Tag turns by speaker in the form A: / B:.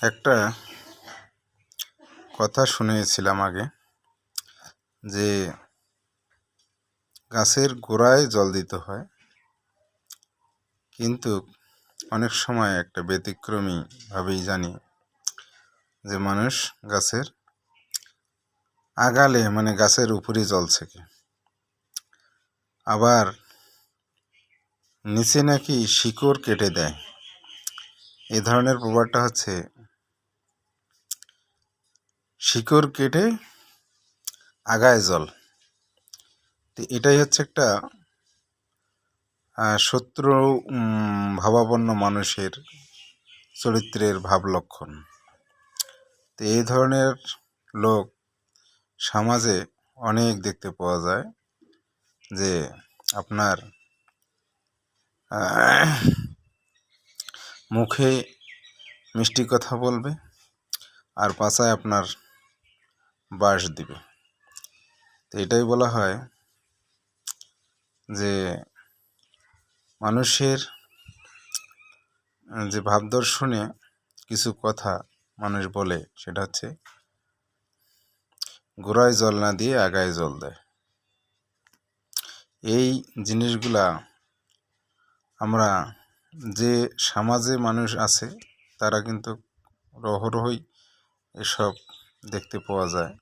A: একটা কথা শুনেছিলাম আগে যে গাছের গোড়ায় জল দিতে হয়, কিন্তু অনেক সময় একটা ব্যতিক্রমী ভাবেই জানি যে মানুষ গাছের আগালে মানে গাছের উপরই জল ছেঁকে, আবার নিচে নাকি শিকড় কেটে দেয়। এই ধরনের প্রবাদটা হচ্ছে শিকড় কেটে আগায় জল। তো এটাই হচ্ছে একটা শত্রু ভাবাপন্ন মানুষের চরিত্রের ভাব লক্ষণ। তো এই ধরনের লোক সমাজে অনেক দেখতে পাওয়া যায়, যে আপনার মুখে মিষ্টি কথা বলবে আর পাছায় আপনার বাঁশ দিবে। তো এটাই বলা হয় যে মানুষের যে ভাবদর্শনে কিছু কথা মানুষ বলে, সেটা হচ্ছে গোড়ায় জল না দিয়ে আগায় জল দেয়। এই জিনিসগুলা আমরা যে সমাজে মানুষ আছে তারা কিন্তু অহরহই এসব দেখতে পাওয়া যায়।